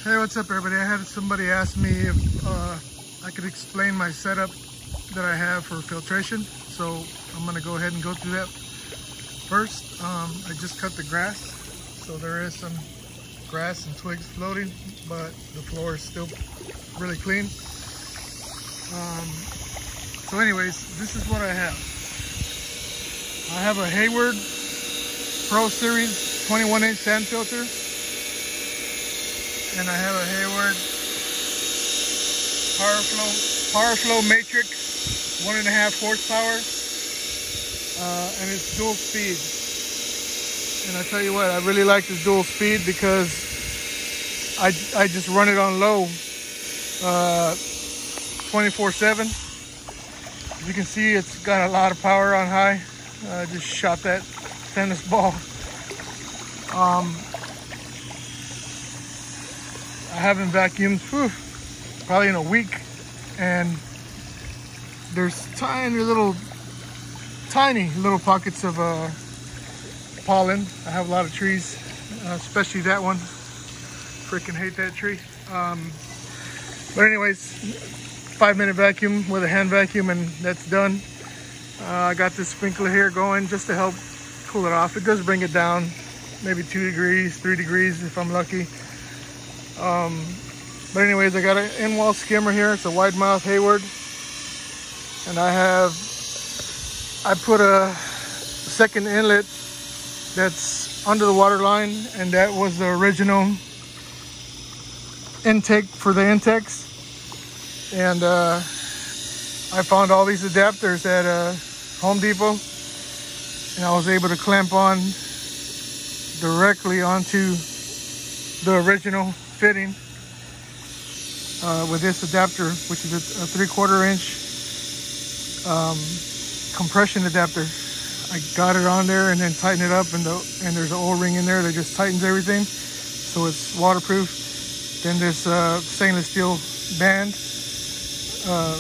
Hey, what's up everybody? I had somebody ask me if I could explain my setup that I have for filtration. So I'm gonna go ahead and go through that. First, I just cut the grass. So there is some grass and twigs floating, but the floor is still really clean. So anyways, this is what I have. I have a Hayward Pro Series 21-inch sand filter. And I have a Hayward PowerFlo Matrix 1.5 horsepower, and it's dual speed. And I tell you what, I really like this dual speed because I just run it on low 24/7. As you can see, it's got a lot of power on high. I just shot that tennis ball. I haven't vacuumed probably in a week, and there's tiny little pockets of pollen. I have a lot of trees, especially that one. Freaking hate that tree. But anyways, 5-minute vacuum with a hand vacuum, and that's done. I got this sprinkler here going just to help cool it off. It does bring it down maybe 2 degrees, 3 degrees if I'm lucky. But anyways, I got an in-wall skimmer here. It's a wide mouth Hayward, and I put a second inlet that's under the water line, and that was the original intake for the Intex. And I found all these adapters at Home Depot, and I was able to clamp on directly onto the original fitting with this adapter, which is a 3/4 inch compression adapter. I got it on there and then tighten it up, and there's an O-ring in there that just tightens everything, so it's waterproof. Then this stainless steel band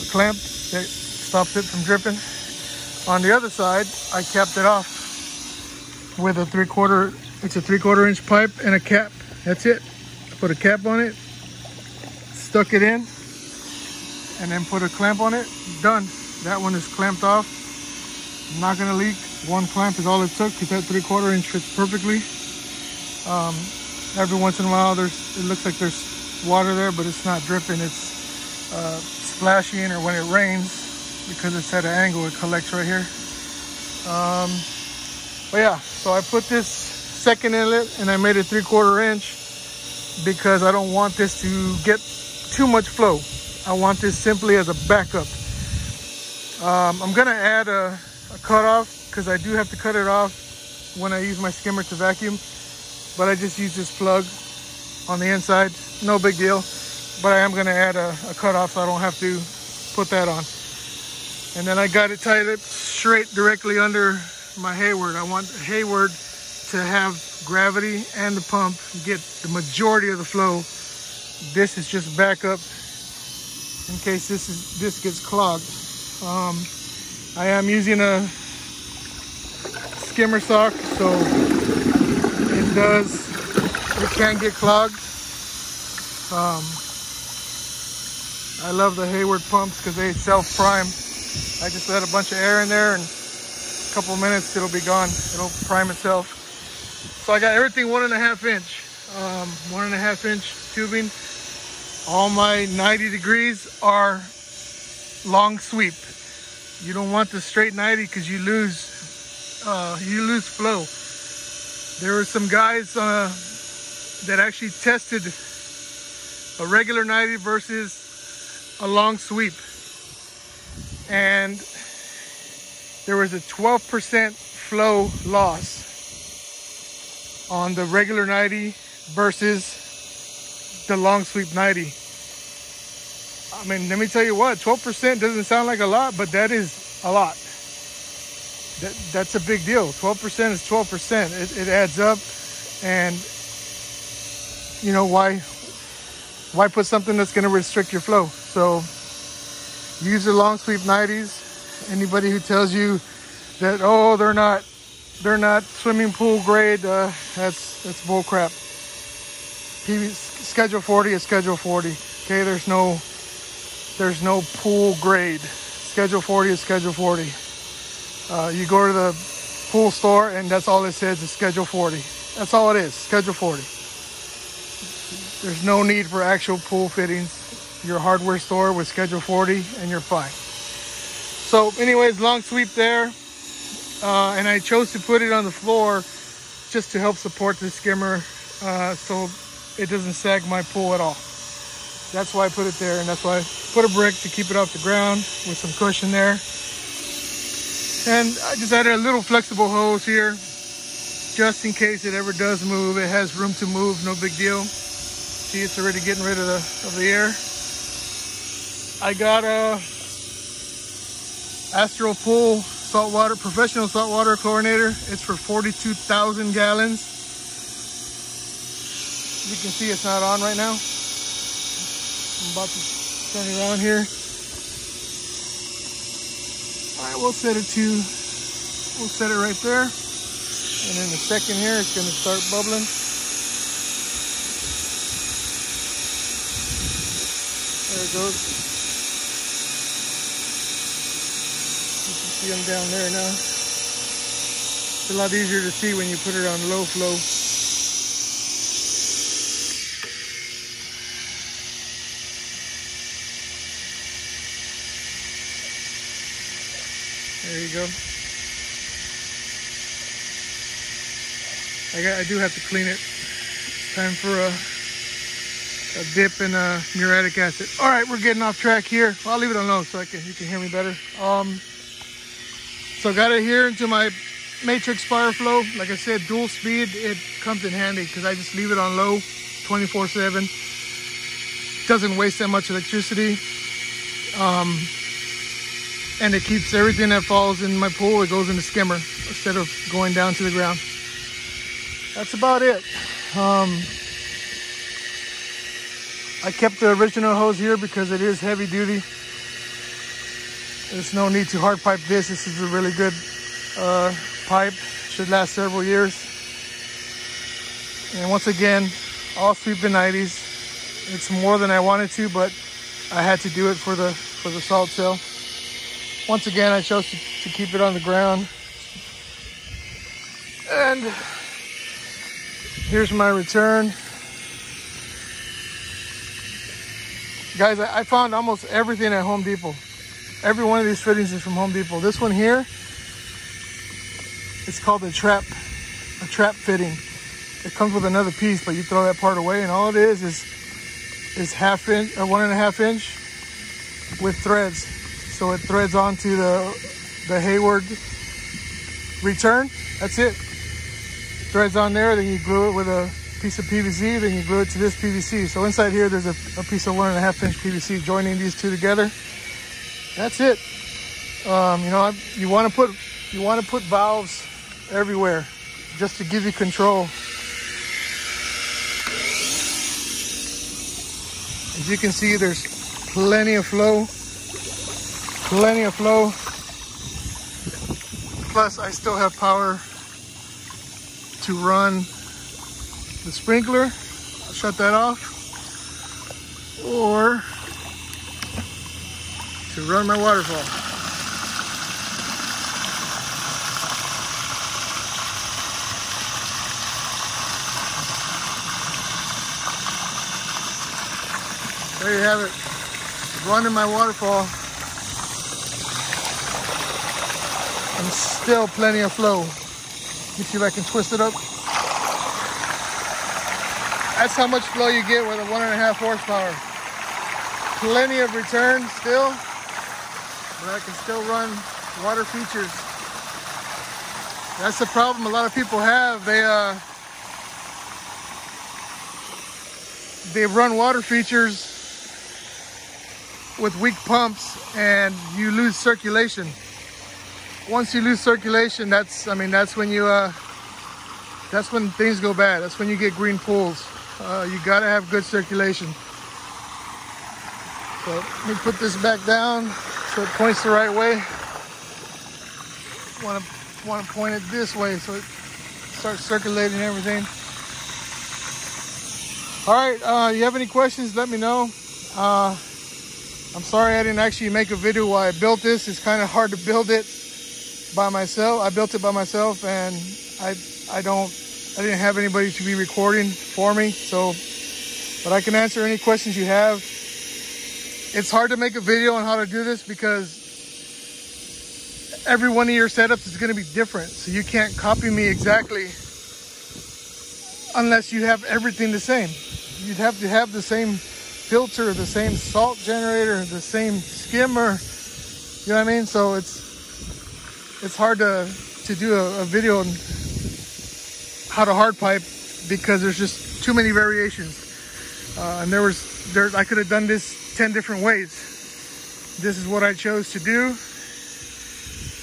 clamp that stops it from dripping. On the other side, I capped it off with a 3/4 inch pipe and a cap. That's it. Put a cap on it, stuck it in, and then put a clamp on it. Done. That one is clamped off. Not gonna leak. One clamp is all it took because that 3/4 inch fits perfectly. Every once in a while, it looks like there's water there, but it's not dripping. It's splashing, or when it rains, because it's at an angle, it collects right here. But yeah, so I put this second inlet and I made it 3/4 inch because I don't want this to get too much flow. I want this simply as a backup. I'm gonna add a cutoff because I do have to cut it off when I use my skimmer to vacuum, but I just use this plug on the inside. No big deal, but I am gonna add a cutoff so I don't have to put that on. And then I got it tied up straight directly under my Hayward. I want Hayward to have gravity and the pump get the majority of the flow. This is just backup in case this gets clogged. I am using a skimmer sock, so it can get clogged. I love the Hayward pumps because they self-prime. I just let a bunch of air in there, and a couple of minutes it'll be gone. It'll prime itself. So I got everything 1.5 inch, 1.5 inch tubing. All my 90 degrees are long sweep. You don't want the straight 90 because you lose flow. There were some guys that actually tested a regular 90 versus a long sweep, and there was a 12% flow loss on the regular 90 versus the long sweep 90. I mean, let me tell you what, 12% doesn't sound like a lot, but that is a lot. That's a big deal. 12% is 12%. It adds up, and you know, why put something that's going to restrict your flow? So use the long sweep 90s. Anybody who tells you that, oh, they're not swimming pool grade, that's bull crap. Schedule 40 is Schedule 40. Okay, there's no pool grade. Schedule 40 is Schedule 40. You go to the pool store and that's all it says is Schedule 40. That's all it is, Schedule 40. There's no need for actual pool fittings. Your hardware store with Schedule 40 and you're fine. So anyways, long sweep there. And I chose to put it on the floor just to help support the skimmer so it doesn't sag my pool at all. That's why I put it there, and that's why I put a brick to keep it off the ground with some cushion there. And I just added a little flexible hose here just in case it ever does move. It has room to move, no big deal. See, it's already getting rid of the air. I got a Astro Pool saltwater, professional saltwater chlorinator. It's for 42,000 gallons. You can see it's not on right now. I'm about to turn it on here. All right, we'll set it right there. And in a second here, it's gonna start bubbling. There it goes. You can see them down there now. It's a lot easier to see when you put it on low flow. There you go. I do have to clean it. Time for a dip in muriatic acid. All right, we're getting off track here. I'll leave it on low so you can hear me better. So got it here into my Matrix PowerFlo. Like I said, dual speed. It comes in handy because I just leave it on low 24/7. Doesn't waste that much electricity. And it keeps everything that falls in my pool, it goes in the skimmer instead of going down to the ground. That's about it. I kept the original hose here because it is heavy duty. There's no need to hard pipe this. This is a really good pipe. Should last several years. And once again, all sweep in 90s. It's more than I wanted to, but I had to do it for the salt cell. Once again, I chose to keep it on the ground. And here's my return. Guys, I found almost everything at Home Depot. Every one of these fittings is from Home Depot. This one here, it's called a trap fitting. It comes with another piece, but you throw that part away, and all it is 1.5 inch or 1.5 inch with threads. So it threads onto the Hayward return. That's it. Threads on there, then you glue it with a piece of PVC, then you glue it to this PVC. So inside here, there's a piece of 1.5 inch PVC joining these two together. That's it. You want to put valves everywhere just to give you control. As you can see, there's plenty of flow. Plenty of flow. Plus, I still have power to run the sprinkler. I'll shut that off. Or to run my waterfall. There you have it. Running my waterfall. And still plenty of flow. Let me see if I can twist it up. That's how much flow you get with a 1.5 horsepower. Plenty of return still, but I can still run water features. That's the problem a lot of people have. They run water features with weak pumps and you lose circulation. Once you lose circulation, that's when things go bad. That's when you get green pools. You gotta have good circulation. So let me put this back down so it points the right way. Want to point it this way so it starts circulating everything. All right, you have any questions, let me know. I'm sorry I didn't actually make a video while I built this. It's kind of hard to build it by myself. I built it by myself, and I didn't have anybody to be recording for me. So, but I can answer any questions you have. It's hard to make a video on how to do this because every one of your setups is going to be different. So you can't copy me exactly unless you have everything the same. You'd have to have the same filter, the same salt generator, the same skimmer. You know what I mean? So it's hard to do a video on how to hard pipe because there's just too many variations. And I could have done this 10 different ways. This is what I chose to do,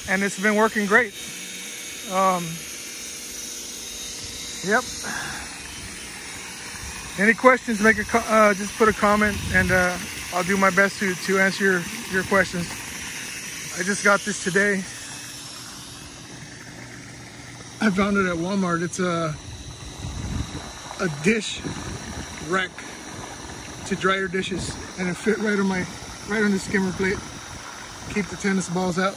and it's been working great. Yep. Any questions, just put a comment, and I'll do my best to answer your questions. I just got this today. I found it at Walmart. It's a dish rack to dry your dishes, and it fit right on the skimmer plate. Keep the tennis balls out.